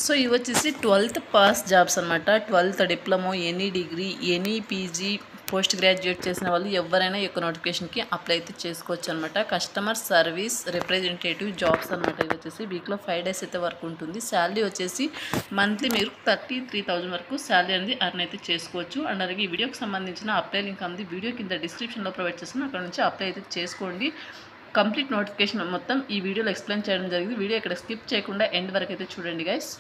So ఇవి వచ్చేసి 12th pass jobs అనమాట. 12th diploma, any degree, any PG, post graduate చేసిన వాళ్ళు ఎవరైనా ఈ యొక్క నోటిఫికేషన్కి అప్లై అయితే చేసుకోవచ్చు అనమాట. కస్టమర్ సర్వీస్ రిప్రజెంటేటివ్ జాబ్స్ అనమాట. ఇది వచ్చేసి వీక్లో 5 days అయితే వర్క్ ఉంటుంది. శాలరీ వచ్చేసి మంత్లీ మీరు 33,000 వరకు శాలరీ అనేది అర్న్ అయితే చేసుకోవచ్చు. అండ్ అలాగే ఈ వీడియోకి సంబంధించిన అప్లై లింక్ అనేది వీడియో కింద డిస్క్రిప్షన్లో ప్రొవైడ్ చేస్తున్నాను. అక్కడ నుంచి అప్లై అయితే చేసుకోండి. కంప్లీట్ నోటిఫికేషన్ మొత్తం ఈ వీడియోలో ఎక్స్ప్లెయిన్ చేయడం జరిగింది. వీడియో ఇక్కడ స్కిప్ చేయకుండా ఎండ్ వరకు అయితే చూడండి guys.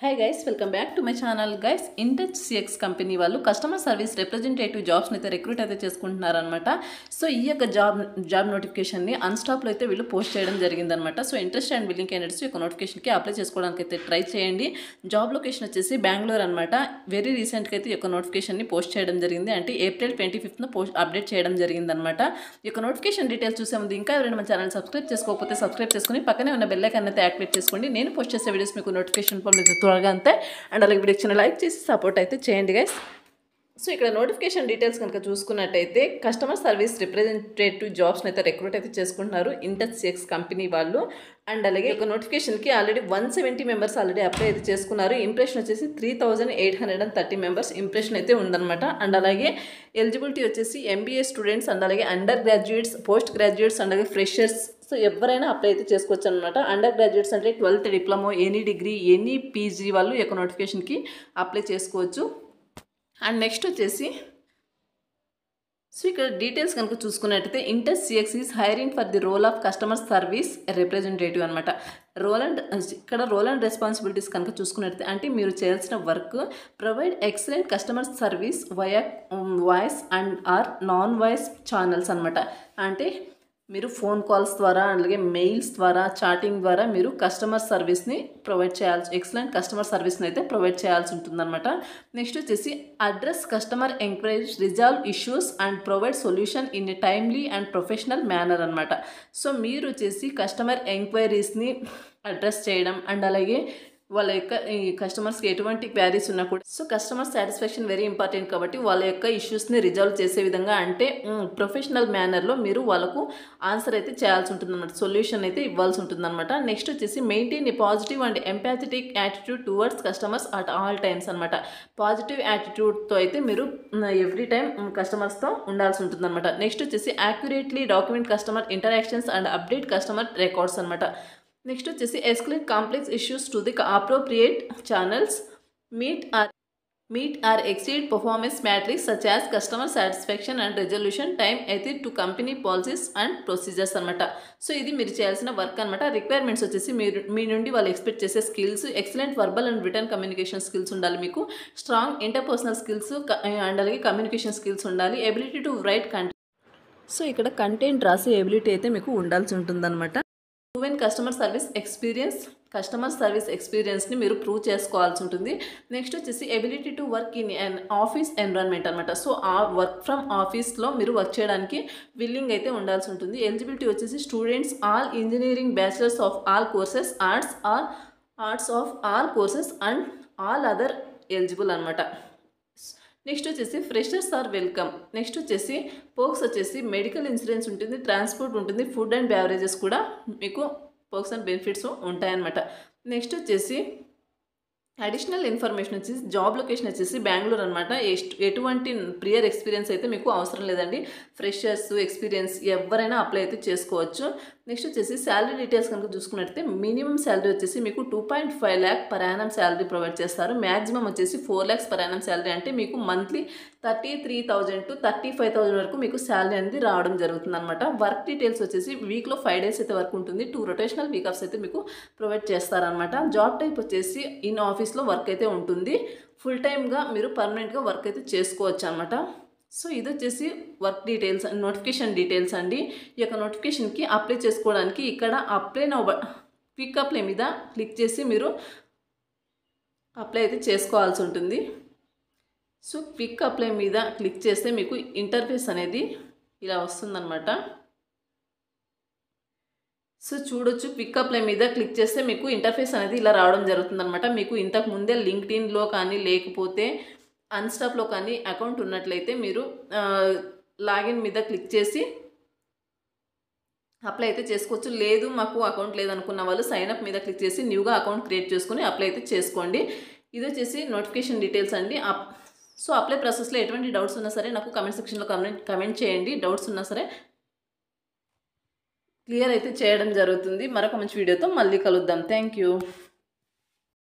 Hi guys, welcome back to my channel guys. Intech CX company వాళ్ళు కస్టమర్ సర్వీస్ రిప్రజెంటేటివ్ జాబ్స్ని అయితే రిక్రూట్ అయితే చేసుకుంటున్నారనమాట. సో ఈ యొక్క జాబ్ నోటిఫికేషన్ని అన్స్టాప్లో అయితే వీళ్ళు పోస్ట్ చేయడం జరిగిందనమాట. So interest and willing candidates ఈ యొక్క నోటిఫికేషన్కి అప్లై చేసుకోవడానికి అయితే ట్రై చేయండి. జాబ్ లొకేషన్ వచ్చేసి బెంగళూరు అనమాట. వెరీ రీసెంట్గా అయితే ఈ యొక్క నోటిఫికేషన్ని పోస్ట్ చేయడం జరిగింది. అంటే April 25th అప్డేట్ చేయడం జరిగిందనమాట. ఈ యొక్క నోటిఫికేషన్ డీటెయిల్స్ చూసే ముందు ఇంకా ఎవరైనా మన ఛానల్ సబ్స్క్రైబ్ చేసుకోకపోతే సబ్స్క్రైబ్ చేసుకుని పక్కనే ఉన్న బెల్ ఐకాన్ అయితే యాక్టివేట్ చేసుకోండి. నేను పోస్ట్ చేసే వీడియోస్ మీకు నోటిఫికేషన్ త్వరగా అంతే. అండ్ అలాగే వీడియోకి చిన్న లైక్ చేసి సపోర్ట్ అయితే చేయండి గైస్. సో ఇక్కడ నోటిఫికేషన్ డీటెయిల్స్ కనుక చూసుకున్నట్టయితే కస్టమర్ సర్వీస్ రిప్రజెంటేటివ్ జాబ్స్ని అయితే రిక్రూట్ అయితే చేసుకుంటున్నారు ఇంటెచ్ సిఎక్స్ కంపెనీ వాళ్ళు. అండ్ అలాగే ఒక నోటిఫికేషన్కి ఆల్రెడీ 170 మెంబర్స్ ఆల్రెడీ అప్లై అయితే చేసుకున్నారు. ఇంప్రెషన్ వచ్చేసి 3,830 మెంబర్స్ ఇంప్రెషన్ అయితే ఉందన్నమాట. అండ్ అలాగే ఎలిజిబిలిటీ వచ్చేసి MBA స్టూడెంట్స్ అండ్ అలాగే undergraduates, post graduates and అలాగే ఫ్రెషర్స్. సో ఎవరైనా అప్లై అయితే చేసుకోవచ్చు అనమాట. అండర్ గ్రాడ్యుయేట్స్ అంటే 12th diploma, any degree, any PG వాళ్ళు ఈ యొక్క నోటిఫికేషన్కి అప్లై చేసుకోవచ్చు. అండ్ నెక్స్ట్ వచ్చేసి సో ఇక్కడ డీటెయిల్స్ కనుక చూసుకున్నట్టయితే intech CX is hiring for the role of customer service representative అనమాట. రోల్ అండ్ రెస్పాన్సిబిలిటీస్ కనుక చూసుకున్నట్టయితే అంటే మీరు చేయాల్సిన work provide excellent customer service via voice and or non voice channels అనమాట. అంటే మీరు ఫోన్ కాల్స్ ద్వారా అలాగే మెయిల్స్ ద్వారా చాటింగ్ ద్వారా మీరు కస్టమర్ సర్వీస్ని ప్రొవైడ్ చేయాల్సి ఎక్సలెంట్ కస్టమర్ సర్వీస్ని అయితే ప్రొవైడ్ చేయాల్సి ఉంటుందన్నమాట. నెక్స్ట్ వచ్చేసి address customer enquiries, resolve issues and provide solution in a timely and professional manner అనమాట. సో మీరు వచ్చేసి కస్టమర్ ఎంక్వైరీస్ని అడ్రస్ చేయడం అండ్ అలాగే వాళ్ళ యొక్క ఈ కస్టమర్స్కి ఎటువంటి క్వారీస్ ఉన్నా కూడా so customer satisfaction very important కాబట్టి వాళ్ళ యొక్క ఇష్యూస్ని రిజాల్వ్ చేసే విధంగా అంటే ప్రొఫెషనల్ మేనర్లో మీరు వాళ్ళకు ఆన్సర్ అయితే చేయాల్సి ఉంటుందన్నమాట, సొల్యూషన్ అయితే ఇవ్వాల్సి ఉంటుందన్నమాట. నెక్స్ట్ వచ్చేసి maintain a positive and empathetic attitude towards customers at all times అనమాట. పాజిటివ్ యాటిట్యూడ్తో అయితే మీరు ఎవ్రీ టైం కస్టమర్స్తో ఉండాల్సి ఉంటుందన్నమాట. నెక్స్ట్ వచ్చేసి accurately document customer interactions and update customer records అనమాట. నెక్స్ట్ వచ్చేసి escalate complex issues to the appropriate channels, meet or exceed performance matrix such as customer satisfaction and resolution time అయితే to company policies and procedures అనమాట. So ఇది మీరు చేయాల్సిన work అనమాట. Requirements వచ్చేసి మీ నుండి వాళ్ళు ఎక్స్పెక్ట్ చేసే skills excellent verbal and return communication skills ఉండాలి, మీకు స్ట్రాంగ్ ఇంటర్పర్సనల్ స్కిల్స్ అండ్ అలాగే కమ్యూనికేషన్ స్కిల్స్ ఉండాలి, ability to right content. So ఇక్కడ కంటెంట్ రాసే ఎబిలిటీ అయితే మీకు ఉండాల్సి ఉంటుందన్నమాట. ప్రూవెన్ కస్టమర్ సర్వీస్ ఎక్స్పీరియన్స్ని మీరు ప్రూవ్ చేసుకోవాల్సి ఉంటుంది. నెక్స్ట్ వచ్చేసి ability to work in an office environment అనమాట. సో ఆ వర్క్ ఫ్రమ్ ఆఫీస్లో మీరు వర్క్ చేయడానికి విల్లింగ్ అయితే ఉండాల్సి ఉంటుంది. ఎలిజిబిలిటీ వచ్చేసి students all engineering bachelors of all courses, arts of all courses and all other eligible అనమాట. నెక్స్ట్ వచ్చేసి ఫ్రెషర్స్ ఆర్ వెల్కమ్. నెక్స్ట్ వచ్చేసి పర్క్స్ వచ్చేసి మెడికల్ ఇన్సూరెన్స్ ఉంటుంది, ట్రాన్స్పోర్ట్ ఉంటుంది, ఫుడ్ అండ్ బ్యావరేజెస్ కూడా మీకు పర్క్స్ అండ్ బెనిఫిట్స్ ఉంటాయన్నమాట. నెక్స్ట్ వచ్చేసి అడిషనల్ ఇన్ఫర్మేషన్ వచ్చేసి జాబ్ లొకేషన్ వచ్చేసి బెంగళూరు అనమాట. ఎటువంటి ప్రియర్ ఎక్స్పీరియన్స్ అయితే మీకు అవసరం లేదండి. ఫ్రెషర్స్ ఎక్స్పీరియన్స్ ఎవరైనా అప్లై అయితే చేసుకోవచ్చు. నెక్స్ట్ వచ్చేసి శాలరీ డీటెయిల్స్ కనుక చూసుకున్నట్టయితే మినిమం శాలరీ వచ్చేసి మీకు 2.5 lakh per annum salary provide చేస్తారు. మ్యాక్సిమం వచ్చేసి 4 lakhs పర్ యానం శాలరీ, అంటే మీకు మంత్లీ 33,000 to 35,000 వరకు మీకు శాలరీ అనేది రావడం జరుగుతుంది అనమాట. వర్క్ డీటెయిల్స్ వచ్చేసి వీక్లో 5 days అయితే వర్క్ ఉంటుంది. 2 రొటేషనల్ వీక్ ఆఫ్స్ అయితే మీకు ప్రొవైడ్ చేస్తారనమాట. జాబ్ టైప్ వచ్చేసి ఇన్ ఆఫీస్లో వర్క్ అయితే ఉంటుంది. ఫుల్ టైమ్గా మీరు పర్మనెంట్గా వర్క్ అయితే చేసుకోవచ్చు అనమాట. సో ఇది వచ్చేసి వర్క్ డీటెయిల్స్ నోటిఫికేషన్ డీటెయిల్స్ అండి. ఈ యొక్క నోటిఫికేషన్కి అప్లై చేసుకోవడానికి ఇక్కడ క్విక్ అప్లై మీద క్లిక్ చేసి మీరు అప్లై అయితే చేసుకోవాల్సి ఉంటుంది. సో క్విక్ అప్లై మీద క్లిక్ చేస్తే మీకు ఇంటర్ఫేస్ అనేది ఇలా వస్తుందన్నమాట. సో చూడొచ్చు, క్విక్ అప్లై మీద క్లిక్ చేస్తే మీకు ఇంటర్ఫేస్ అనేది ఇలా రావడం జరుగుతుందన్నమాట. మీకు ఇంతకు ముందే లింక్డ్ఇన్లో కానీ లేకపోతే అన్స్టాప్లో కానీ అకౌంట్ ఉన్నట్లయితే మీరు లాగిన్ మీద క్లిక్ చేసి అప్లై అయితే చేసుకోవచ్చు. లేదు మాకు అకౌంట్ లేదనుకున్న వాళ్ళు సైన్ అప్ మీద క్లిక్ చేసి న్యూగా అకౌంట్ క్రియేట్ చేసుకుని అప్లై అయితే చేసుకోండి. ఇది వచ్చేసి నోటిఫికేషన్ డీటెయిల్స్ అండి. సో అప్లై ప్రాసెస్లో ఎటువంటి డౌట్స్ ఉన్నా సరే నాకు కమెంట్ సెక్షన్లో కమెంట్ చేయండి. డౌట్స్ ఉన్నా సరే క్లియర్ అయితే చేయడం జరుగుతుంది. మరొక మంచి వీడియోతో మళ్ళీ కలుద్దాం. Thank you.